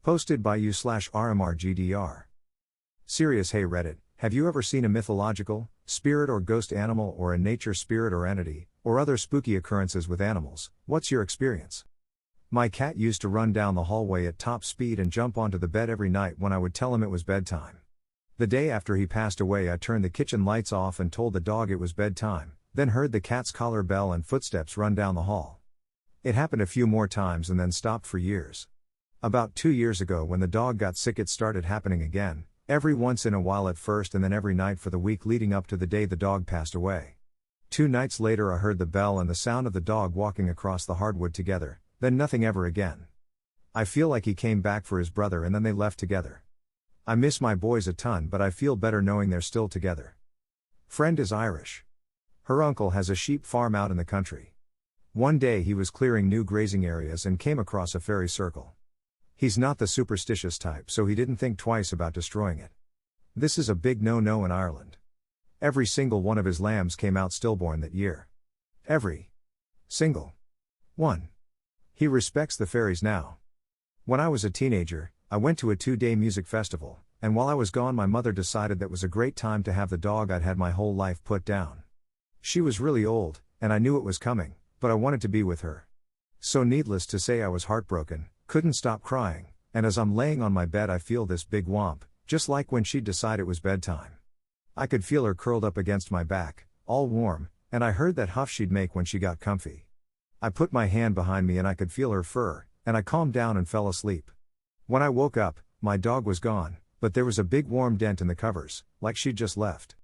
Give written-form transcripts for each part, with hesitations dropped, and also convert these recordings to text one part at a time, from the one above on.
Posted by u/rmrgdr. Serious. Hey Reddit, have you ever seen a mythological, spirit or ghost animal or a nature spirit or entity, or other spooky occurrences with animals? What's your experience? My cat used to run down the hallway at top speed and jump onto the bed every night when I would tell him it was bedtime. The day after he passed away, I turned the kitchen lights off and told the dog it was bedtime, then heard the cat's collar bell and footsteps run down the hall. It happened a few more times and then stopped for years. About 2 years ago, when the dog got sick, it started happening again, every once in a while at first and then every night for the week leading up to the day the dog passed away. 2 nights later I heard the bell and the sound of the dog walking across the hardwood together, then nothing ever again. I feel like he came back for his brother and then they left together. I miss my boys a ton, but I feel better knowing they're still together. Friend is Irish. Her uncle has a sheep farm out in the country. One day he was clearing new grazing areas and came across a fairy circle. He's not the superstitious type, so he didn't think twice about destroying it. This is a big no-no in Ireland. Every single one of his lambs came out stillborn that year. Every single one. He respects the fairies now. When I was a teenager, I went to a 2-day music festival, and while I was gone my mother decided that was a great time to have the dog I'd had my whole life put down. She was really old, and I knew it was coming, but I wanted to be with her. So needless to say I was heartbroken, couldn't stop crying, and as I'm laying on my bed I feel this big whomp, just like when she'd decide it was bedtime. I could feel her curled up against my back, all warm, and I heard that huff she'd make when she got comfy. I put my hand behind me and I could feel her fur, and I calmed down and fell asleep. When I woke up, my dog was gone, but there was a big warm dent in the covers, like she'd just left.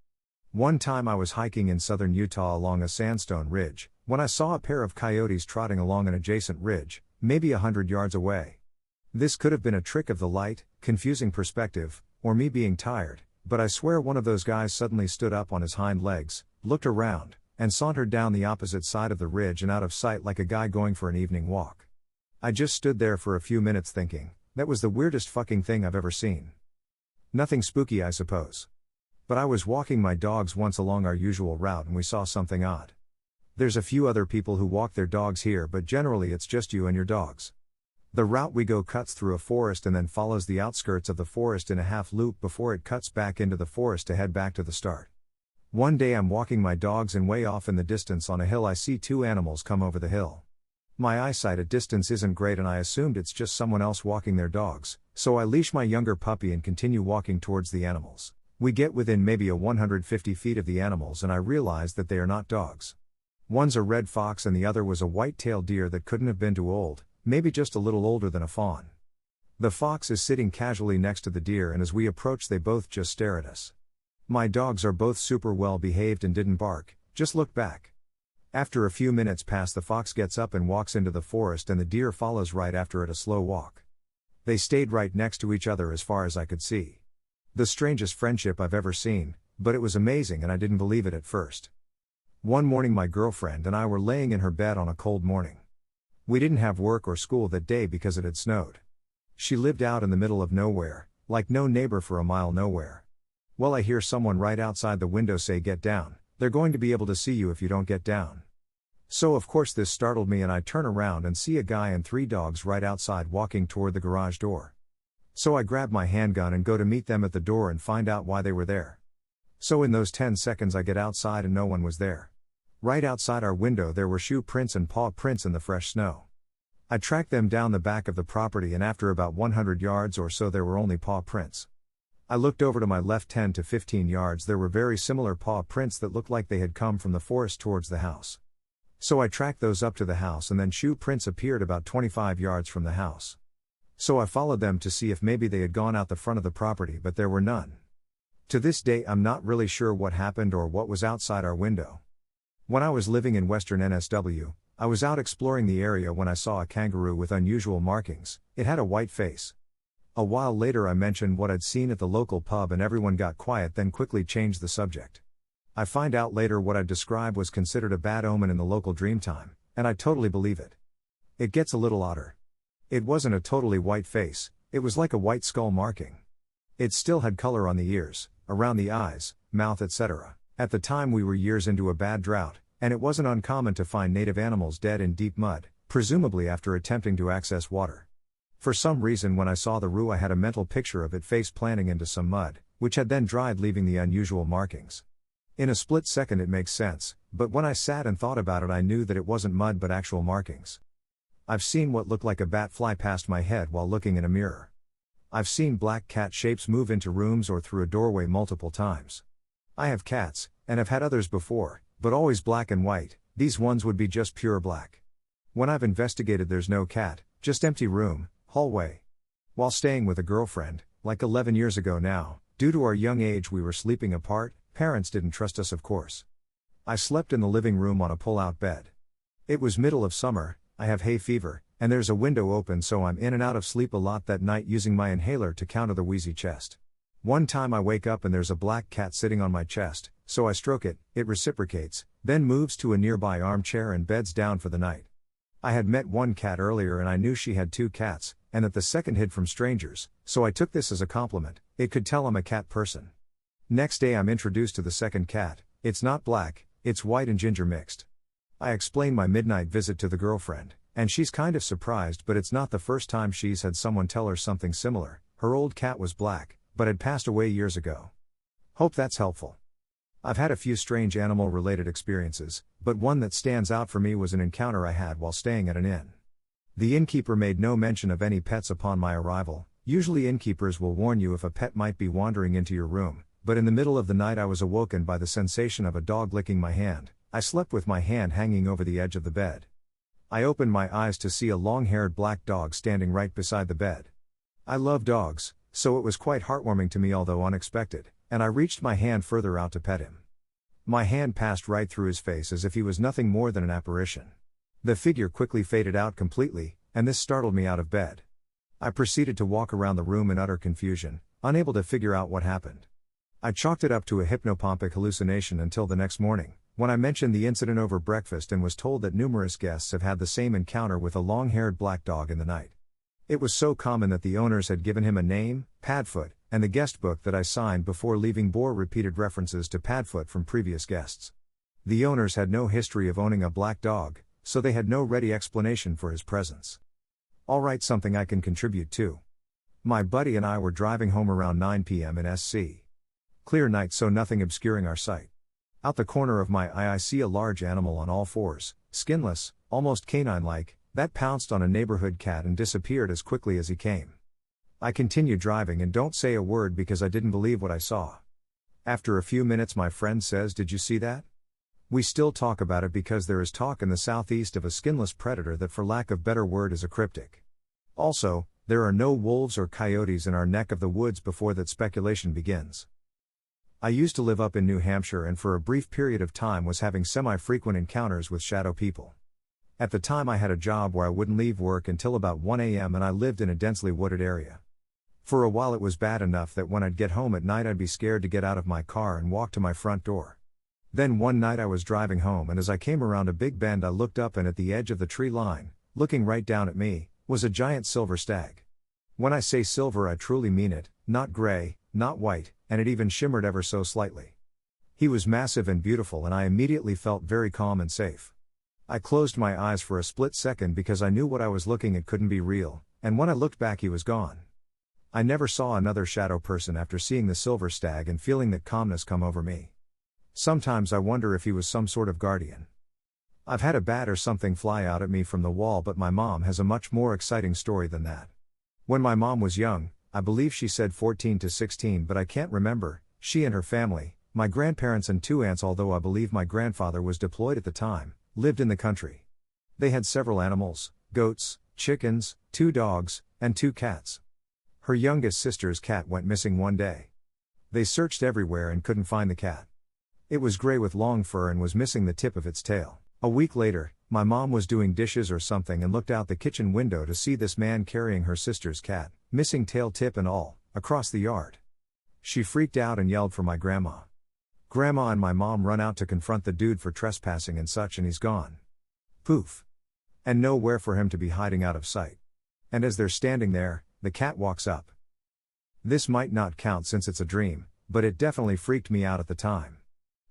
One time I was hiking in southern Utah along a sandstone ridge, when I saw a pair of coyotes trotting along an adjacent ridge, maybe 100 yards away. This could have been a trick of the light, confusing perspective, or me being tired, but I swear one of those guys suddenly stood up on his hind legs, looked around, and sauntered down the opposite side of the ridge and out of sight like a guy going for an evening walk. I just stood there for a few minutes thinking, that was the weirdest fucking thing I've ever seen. Nothing spooky, I suppose. But I was walking my dogs once along our usual route and we saw something odd. There's a few other people who walk their dogs here, but generally it's just you and your dogs. The route we go cuts through a forest and then follows the outskirts of the forest in a half loop before it cuts back into the forest to head back to the start. One day I'm walking my dogs and way off in the distance on a hill I see 2 animals come over the hill. My eyesight at distance isn't great and I assumed it's just someone else walking their dogs, so I leash my younger puppy and continue walking towards the animals. We get within maybe 150 feet of the animals and I realize that they are not dogs. One's a red fox and the other was a white-tailed deer that couldn't have been too old, maybe just a little older than a fawn. The fox is sitting casually next to the deer and as we approach they both just stare at us. My dogs are both super well behaved and didn't bark, just looked back. After a few minutes pass, the fox gets up and walks into the forest and the deer follows right after at a slow walk. They stayed right next to each other as far as I could see. The strangest friendship I've ever seen, but it was amazing and I didn't believe it at first. One morning my girlfriend and I were laying in her bed on a cold morning. We didn't have work or school that day because it had snowed. She lived out in the middle of nowhere, like no neighbor for a mile nowhere. Well, I hear someone right outside the window say, "Get down, they're going to be able to see you if you don't get down." So of course this startled me and I turn around and see a guy and 3 dogs right outside walking toward the garage door. So I grab my handgun and go to meet them at the door and find out why they were there. So in those 10 seconds I get outside and no one was there. Right outside our window there were shoe prints and paw prints in the fresh snow. I tracked them down the back of the property and after about 100 yards or so there were only paw prints. I looked over to my left 10 to 15 yards, there were very similar paw prints that looked like they had come from the forest towards the house. So I tracked those up to the house and then shoe prints appeared about 25 yards from the house. So I followed them to see if maybe they had gone out the front of the property, but there were none. To this day I'm not really sure what happened or what was outside our window. When I was living in western NSW, I was out exploring the area when I saw a kangaroo with unusual markings. It had a white face. A while later I mentioned what I'd seen at the local pub and everyone got quiet, then quickly changed the subject. I find out later what I'd described was considered a bad omen in the local Dreamtime, and I totally believe it. It gets a little odder. It wasn't a totally white face, it was like a white skull marking. It still had color on the ears, around the eyes, mouth, etc. At the time we were years into a bad drought, and it wasn't uncommon to find native animals dead in deep mud, presumably after attempting to access water. For some reason when I saw the roux I had a mental picture of it face planting into some mud, which had then dried leaving the unusual markings. In a split second it makes sense, but when I sat and thought about it I knew that it wasn't mud but actual markings. I've seen what looked like a bat fly past my head while looking in a mirror. I've seen black cat shapes move into rooms or through a doorway multiple times. I have cats, and have had others before, but always black and white. These ones would be just pure black. When I've investigated there's no cat, just empty room, hallway. While staying with a girlfriend, like 11 years ago now, due to our young age we were sleeping apart, parents didn't trust us of course. I slept in the living room on a pull-out bed. It was middle of summer, I have hay fever, and there's a window open so I'm in and out of sleep a lot that night using my inhaler to counter the wheezy chest. One time I wake up and there's a black cat sitting on my chest, so I stroke it, it reciprocates, then moves to a nearby armchair and beds down for the night. I had met one cat earlier and I knew she had 2 cats, and that the second hid from strangers, so I took this as a compliment. It could tell I'm a cat person. Next day I'm introduced to the second cat. It's not black, it's white and ginger mixed. I explain my midnight visit to the girlfriend, and she's kind of surprised, but it's not the first time she's had someone tell her something similar. Her old cat was black, but had passed away years ago. Hope that's helpful. I've had a few strange animal-related experiences, but one that stands out for me was an encounter I had while staying at an inn. The innkeeper made no mention of any pets upon my arrival. Usually innkeepers will warn you if a pet might be wandering into your room, but in the middle of the night I was awoken by the sensation of a dog licking my hand. I slept with my hand hanging over the edge of the bed. I opened my eyes to see a long-haired black dog standing right beside the bed. I love dogs, so it was quite heartwarming to me although unexpected, and I reached my hand further out to pet him. My hand passed right through his face as if he was nothing more than an apparition. The figure quickly faded out completely, and this startled me out of bed. I proceeded to walk around the room in utter confusion, unable to figure out what happened. I chalked it up to a hypnopompic hallucination until the next morning, when I mentioned the incident over breakfast and was told that numerous guests have had the same encounter with a long-haired black dog in the night. It was so common that the owners had given him a name, Padfoot, and the guest book that I signed before leaving bore repeated references to Padfoot from previous guests. The owners had no history of owning a black dog, so they had no ready explanation for his presence. Alright, something I can contribute to. My buddy and I were driving home around 9 p.m. in SC. Clear night, so nothing obscuring our sight. Out the corner of my eye I see a large animal on all fours, skinless, almost canine-like, that pounced on a neighborhood cat and disappeared as quickly as he came. I continue driving and don't say a word because I didn't believe what I saw. After a few minutes my friend says, "Did you see that?" We still talk about it because there is talk in the southeast of a skinless predator that for lack of better word is a cryptic. Also, there are no wolves or coyotes in our neck of the woods before that speculation begins. I used to live up in New Hampshire and for a brief period of time was having semi-frequent encounters with shadow people. At the time I had a job where I wouldn't leave work until about 1 a.m. and I lived in a densely wooded area. For a while it was bad enough that when I'd get home at night I'd be scared to get out of my car and walk to my front door. Then one night I was driving home and as I came around a big bend I looked up and at the edge of the tree line, looking right down at me, was a giant silver stag. When I say silver I truly mean it, not gray, not white, and it even shimmered ever so slightly. He was massive and beautiful and I immediately felt very calm and safe. I closed my eyes for a split second because I knew what I was looking at couldn't be real, and when I looked back he was gone. I never saw another shadow person after seeing the silver stag and feeling that calmness come over me. Sometimes I wonder if he was some sort of guardian. I've had a bat or something fly out at me from the wall, but my mom has a much more exciting story than that. When my mom was young, I believe she said 14 to 16 but I can't remember, she and her family, my grandparents and 2 aunts, although I believe my grandfather was deployed at the time, lived in the country. They had several animals, goats, chickens, 2 dogs, and 2 cats. Her youngest sister's cat went missing one day. They searched everywhere and couldn't find the cat. It was gray with long fur and was missing the tip of its tail. A week later, my mom was doing dishes or something and looked out the kitchen window to see this man carrying her sister's cat, missing tail tip and all, across the yard. She freaked out and yelled for my grandma. Grandma and my mom run out to confront the dude for trespassing and such, and he's gone. Poof. And nowhere for him to be hiding out of sight. And as they're standing there, the cat walks up. This might not count since it's a dream, but it definitely freaked me out at the time.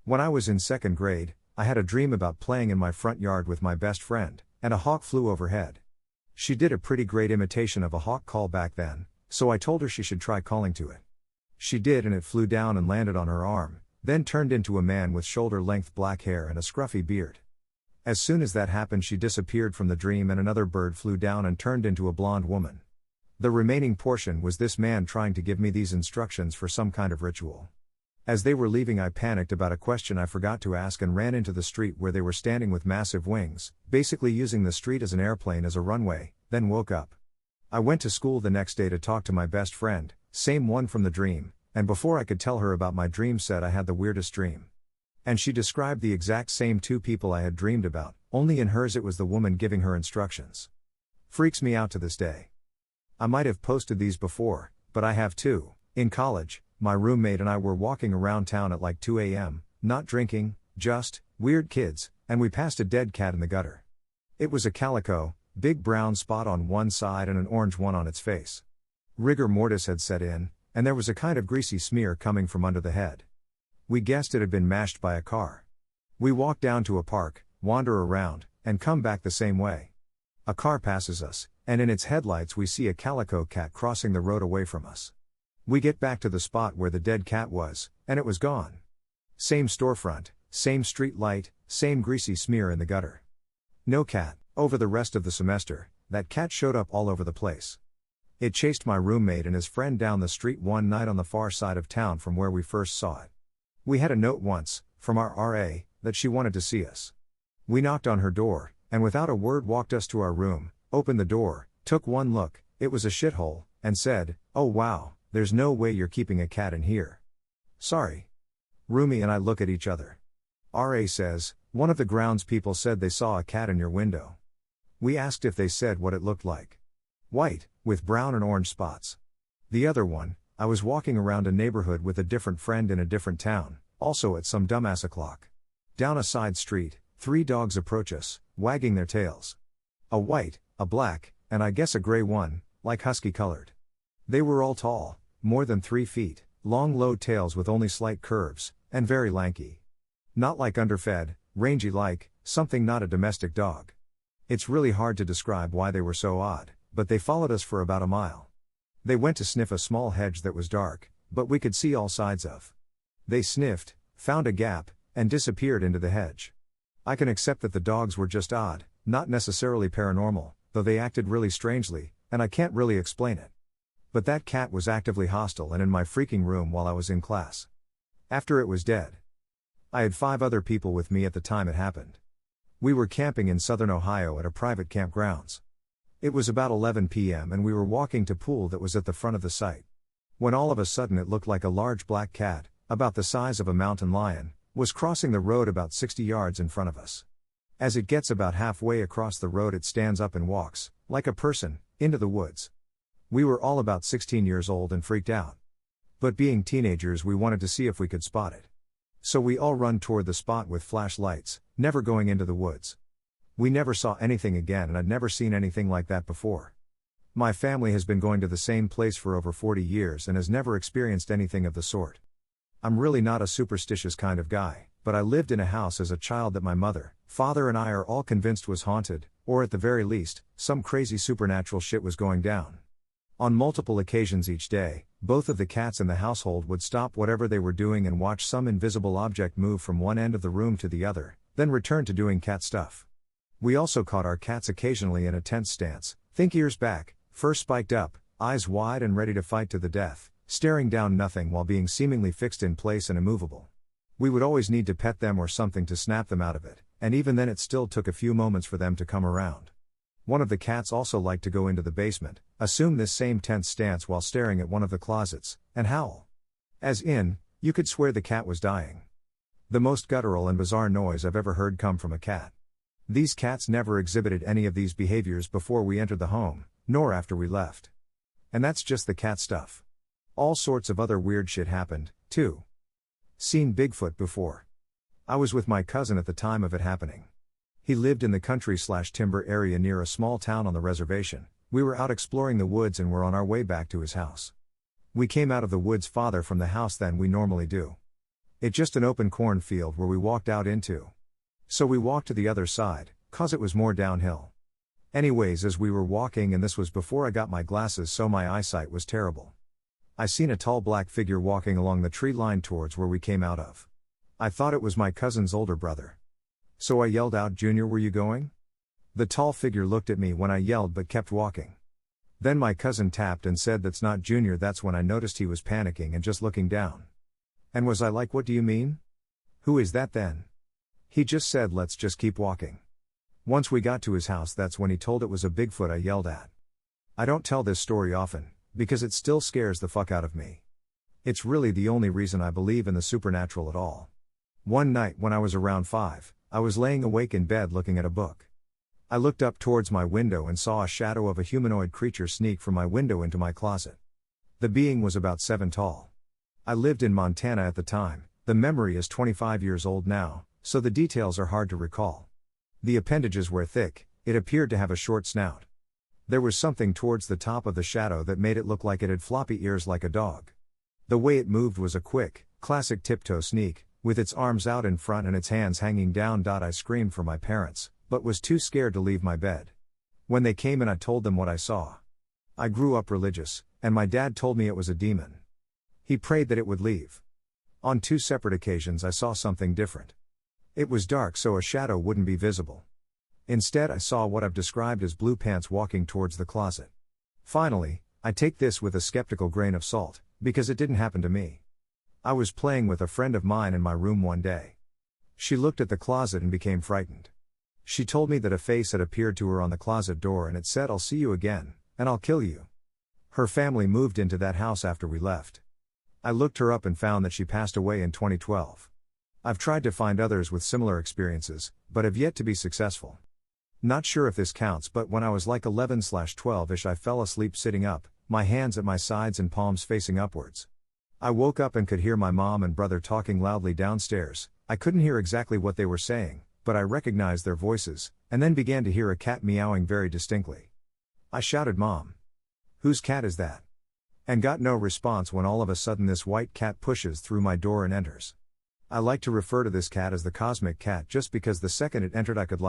When I was in 2nd grade, I had a dream about playing in my front yard with my best friend, and a hawk flew overhead. She did a pretty great imitation of a hawk call back then, so I told her she should try calling to it. She did, and it flew down and landed on her arm, then turned into a man with shoulder-length black hair and a scruffy beard. As soon as that happened, she disappeared from the dream and another bird flew down and turned into a blonde woman. The remaining portion was this man trying to give me these instructions for some kind of ritual. As they were leaving, I panicked about a question I forgot to ask and ran into the street where they were standing with massive wings, basically using the street as an airplane as a runway, then woke up. I went to school the next day to talk to my best friend, same one from the dream, and before I could tell her about my dream, said I had the weirdest dream. And she described the exact same two people I had dreamed about, only in hers it was the woman giving her instructions. Freaks me out to this day. I might have posted these before, but I have too. In college, my roommate and I were walking around town at like 2 a.m., not drinking, just weird kids, and we passed a dead cat in the gutter. It was a calico, big brown spot on one side and an orange one on its face. Rigor mortis had set in, and there was a kind of greasy smear coming from under the head. We guessed it had been mashed by a car. We walk down to a park, wander around, and come back the same way. A car passes us, and in its headlights we see a calico cat crossing the road away from us. We get back to the spot where the dead cat was, and it was gone. Same storefront, same street light, same greasy smear in the gutter. No cat. Over the rest of the semester, that cat showed up all over the place. It chased my roommate and his friend down the street one night on the far side of town from where we first saw it. We had a note once, from our RA, that she wanted to see us. We knocked on her door, and without a word walked us to our room, opened the door, took one look, it was a shithole, and said, "Oh wow, there's no way you're keeping a cat in here." Sorry. Roomie and I look at each other. RA says, "One of the grounds people said they saw a cat in your window." We asked if they said what it looked like. White, with brown and orange spots. The other one, I was walking around a neighborhood with a different friend in a different town, also at some dumbass o'clock. Down a side street, 3 dogs approach us, wagging their tails. A white, a black, and I guess a gray one, like husky colored. They were all tall, more than 3 feet, long low tails with only slight curves, and very lanky. Not like underfed, rangy like, something not a domestic dog. It's really hard to describe why they were so odd, but they followed us for about a mile. They went to sniff a small hedge that was dark, but we could see all sides of. They sniffed, found a gap, and disappeared into the hedge. I can accept that the dogs were just odd, not necessarily paranormal, though they acted really strangely, and I can't really explain it. But that cat was actively hostile and in my freaking room while I was in class. After it was dead. I had 5 other people with me at the time it happened. We were camping in southern Ohio at a private campgrounds. It was about 11 p.m. and we were walking to pool that was at the front of the site. When all of a sudden it looked like a large black cat, about the size of a mountain lion, was crossing the road about 60 yards in front of us. As it gets about halfway across the road, it stands up and walks, like a person, into the woods. We were all about 16 years old and freaked out. But being teenagers, we wanted to see if we could spot it. So we all run toward the spot with flashlights, never going into the woods. We never saw anything again, and I'd never seen anything like that before. My family has been going to the same place for over 40 years and has never experienced anything of the sort. I'm really not a superstitious kind of guy, but I lived in a house as a child that my mother, father and I are all convinced was haunted, or at the very least, some crazy supernatural shit was going down. On multiple occasions each day, both of the cats in the household would stop whatever they were doing and watch some invisible object move from one end of the room to the other, then return to doing cat stuff. We also caught our cats occasionally in a tense stance, think ears back, fur spiked up, eyes wide and ready to fight to the death, staring down nothing while being seemingly fixed in place and immovable. We would always need to pet them or something to snap them out of it, and even then it still took a few moments for them to come around. One of the cats also liked to go into the basement, assume this same tense stance while staring at one of the closets, and howl. As in, you could swear the cat was dying. The most guttural and bizarre noise I've ever heard come from a cat. These cats never exhibited any of these behaviors before we entered the home, nor after we left. And that's just the cat stuff. All sorts of other weird shit happened, too. Seen Bigfoot before. I was with my cousin at the time of it happening. He lived in the country/timber area near a small town on the reservation. We were out exploring the woods and were on our way back to his house. We came out of the woods farther from the house than we normally do. It's just an open cornfield where we walked out into. So we walked to the other side, 'cause it was more downhill. Anyways, as we were walking, and this was before I got my glasses, so my eyesight was terrible, I seen a tall black figure walking along the tree line towards where we came out of. I thought it was my cousin's older brother. So I yelled out, "Junior, where you going?" The tall figure looked at me when I yelled but kept walking. Then my cousin tapped and said, "That's not Junior." That's when I noticed he was panicking and just looking down. And was I like, "What do you mean? Who is that then?" He just said, "Let's just keep walking." Once we got to his house, that's when he told it was a Bigfoot I yelled at. I don't tell this story often, because it still scares the fuck out of me. It's really the only reason I believe in the supernatural at all. One night when I was around 5, I was laying awake in bed looking at a book. I looked up towards my window and saw a shadow of a humanoid creature sneak from my window into my closet. The being was about 7 tall. I lived in Montana at the time. The memory is 25 years old now, so the details are hard to recall. The appendages were thick, it appeared to have a short snout. There was something towards the top of the shadow that made it look like it had floppy ears like a dog. The way it moved was a quick, classic tiptoe sneak, with its arms out in front and its hands hanging down. I screamed for my parents, but was too scared to leave my bed. When they came in, I told them what I saw. I grew up religious, and my dad told me it was a demon. He prayed that it would leave. On 2 separate occasions I saw something different. It was dark, so a shadow wouldn't be visible. Instead, I saw what I've described as blue pants walking towards the closet. Finally, I take this with a skeptical grain of salt, because it didn't happen to me. I was playing with a friend of mine in my room one day. She looked at the closet and became frightened. She told me that a face had appeared to her on the closet door and it said, "I'll see you again, and I'll kill you." Her family moved into that house after we left. I looked her up and found that she passed away in 2012. I've tried to find others with similar experiences, but have yet to be successful. Not sure if this counts, but when I was like 11/12ish, I fell asleep sitting up, my hands at my sides and palms facing upwards. I woke up and could hear my mom and brother talking loudly downstairs. I couldn't hear exactly what they were saying, but I recognized their voices, and then began to hear a cat meowing very distinctly. I shouted, "Mom, whose cat is that?" And got no response when all of a sudden this white cat pushes through my door and enters. I like to refer to this cat as the cosmic cat just because the second it entered I could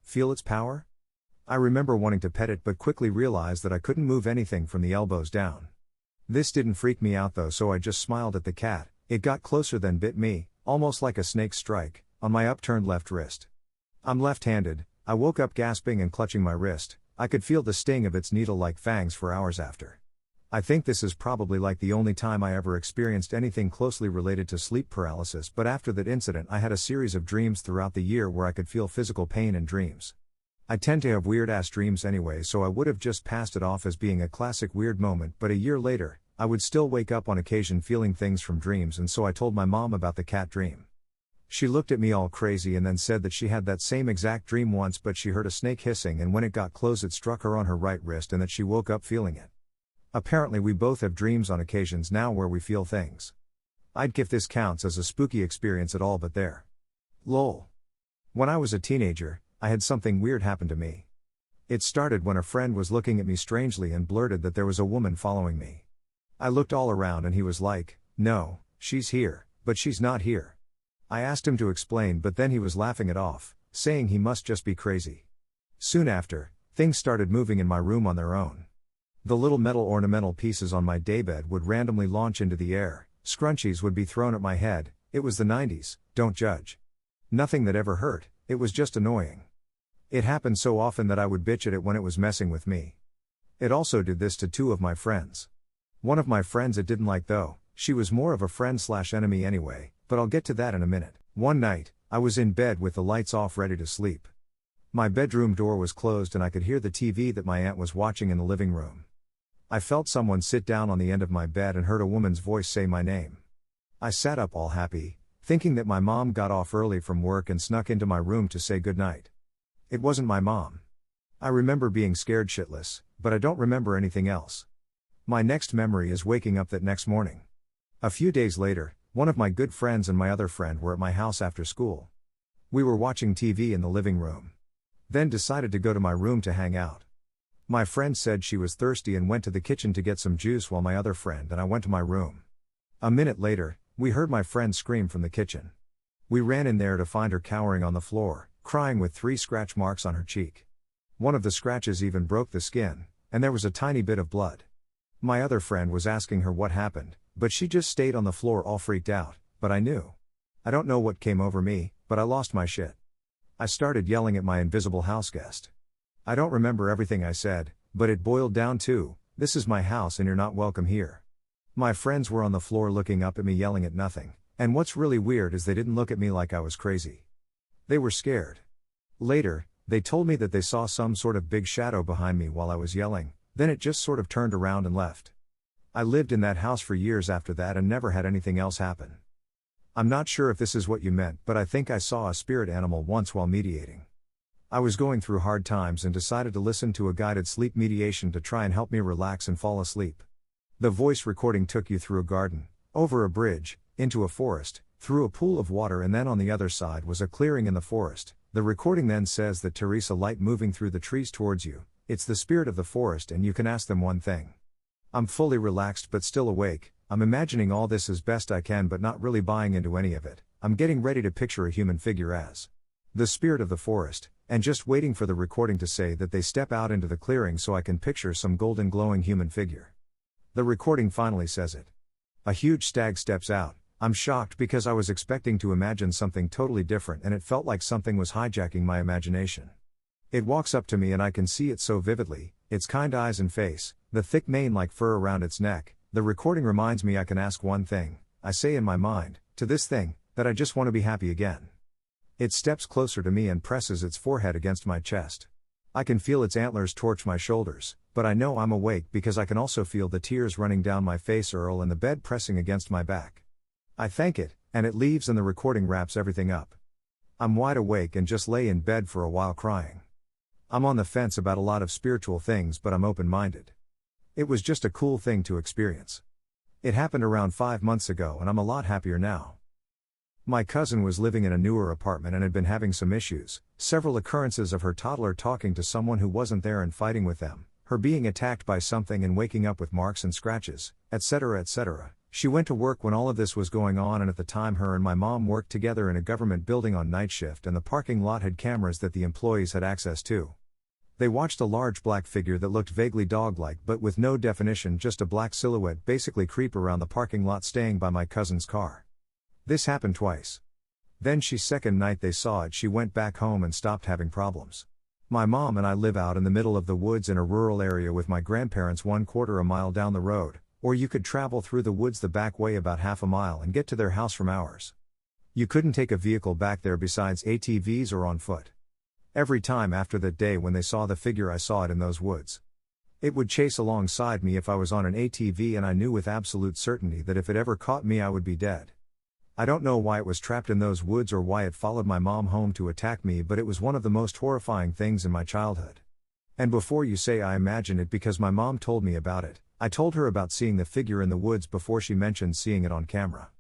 feel its power. I remember wanting to pet it but quickly realized that I couldn't move anything from the elbows down. This didn't freak me out though, so I just smiled at the cat. It got closer then bit me, almost like a snake's strike, on my upturned left wrist. I'm left-handed. I woke up gasping and clutching my wrist. I could feel the sting of its needle-like fangs for hours after. I think this is probably like the only time I ever experienced anything closely related to sleep paralysis, but after that incident I had a series of dreams throughout the year where I could feel physical pain in dreams. I tend to have weird-ass dreams anyway, so I would have just passed it off as being a classic weird moment, but a year later, I would still wake up on occasion feeling things from dreams, and so I told my mom about the cat dream. She looked at me all crazy and then said that she had that same exact dream once, but she heard a snake hissing and when it got close it struck her on her right wrist and that she woke up feeling it. Apparently we both have dreams on occasions now where we feel things. I'd if this counts as a spooky experience at all, but there. Lol. When I was a teenager, I had something weird happen to me. It started when a friend was looking at me strangely and blurted that there was a woman following me. I looked all around and he was like, "No, she's here, but she's not here." I asked him to explain, but then he was laughing it off, saying he must just be crazy. Soon after, things started moving in my room on their own. The little metal ornamental pieces on my daybed would randomly launch into the air, scrunchies would be thrown at my head. It was the 90s, don't judge. Nothing that ever hurt, it was just annoying. It happened so often that I would bitch at it when it was messing with me. It also did this to 2 of my friends. One of my friends it didn't like though, she was more of a friend/enemy anyway, but I'll get to that in a minute. One night, I was in bed with the lights off ready to sleep. My bedroom door was closed and I could hear the TV that my aunt was watching in the living room. I felt someone sit down on the end of my bed and heard a woman's voice say my name. I sat up all happy, thinking that my mom got off early from work and snuck into my room to say goodnight. It wasn't my mom. I remember being scared shitless, but I don't remember anything else. My next memory is waking up that next morning. A few days later, one of my good friends and my other friend were at my house after school. We were watching TV in the living room. Then decided to go to my room to hang out. My friend said she was thirsty and went to the kitchen to get some juice while my other friend and I went to my room. A minute later, we heard my friend scream from the kitchen. We ran in there to find her cowering on the floor, crying with 3 scratch marks on her cheek. One of the scratches even broke the skin, and there was a tiny bit of blood. My other friend was asking her what happened, but she just stayed on the floor all freaked out, but I knew. I don't know what came over me, but I lost my shit. I started yelling at my invisible houseguest. I don't remember everything I said, but it boiled down to, "This is my house and you're not welcome here." My friends were on the floor looking up at me yelling at nothing, and what's really weird is they didn't look at me like I was crazy. They were scared. Later, they told me that they saw some sort of big shadow behind me while I was yelling, then it just sort of turned around and left. I lived in that house for years after that and never had anything else happen. I'm not sure if this is what you meant, but I think I saw a spirit animal once while mediating. I was going through hard times and decided to listen to a guided sleep mediation to try and help me relax and fall asleep. The voice recording took you through a garden, over a bridge, into a forest, through a pool of water, and then on the other side was a clearing in the forest. The recording then says that Teresa light moving through the trees towards you. It's the spirit of the forest and you can ask them one thing. I'm fully relaxed but still awake. I'm imagining all this as best I can but not really buying into any of it. I'm getting ready to picture a human figure as the spirit of the forest, and just waiting for the recording to say that they step out into the clearing so I can picture some golden glowing human figure. The recording finally says it. A huge stag steps out. I'm shocked because I was expecting to imagine something totally different and it felt like something was hijacking my imagination. It walks up to me and I can see it so vividly, its kind eyes and face, the thick mane like fur around its neck. The recording reminds me I can ask one thing. I say in my mind, to this thing, that I just want to be happy again. It steps closer to me and presses its forehead against my chest. I can feel its antlers torch my shoulders, but I know I'm awake because I can also feel the tears running down my face and the bed pressing against my back. I thank it, and it leaves and the recording wraps everything up. I'm wide awake and just lay in bed for a while crying. I'm on the fence about a lot of spiritual things, but I'm open-minded. It was just a cool thing to experience. It happened around 5 months ago and I'm a lot happier now. My cousin was living in a newer apartment and had been having some issues, several occurrences of her toddler talking to someone who wasn't there and fighting with them, her being attacked by something and waking up with marks and scratches, etc. etc. She went to work when all of this was going on, and at the time her and my mom worked together in a government building on night shift, and the parking lot had cameras that the employees had access to. They watched a large black figure that looked vaguely dog-like but with no definition, just a black silhouette basically creep around the parking lot staying by my cousin's car. This happened twice. Then second night they saw it, she went back home and stopped having problems. My mom and I live out in the middle of the woods in a rural area with my grandparents 1/4 mile down the road, or you could travel through the woods the back way about half a mile and get to their house from ours. You couldn't take a vehicle back there besides ATVs or on foot. Every time after that day when they saw the figure, I saw it in those woods. It would chase alongside me if I was on an ATV, and I knew with absolute certainty that if it ever caught me I would be dead. I don't know why it was trapped in those woods or why it followed my mom home to attack me, but it was one of the most horrifying things in my childhood. And before you say I imagine it because my mom told me about it, I told her about seeing the figure in the woods before she mentioned seeing it on camera.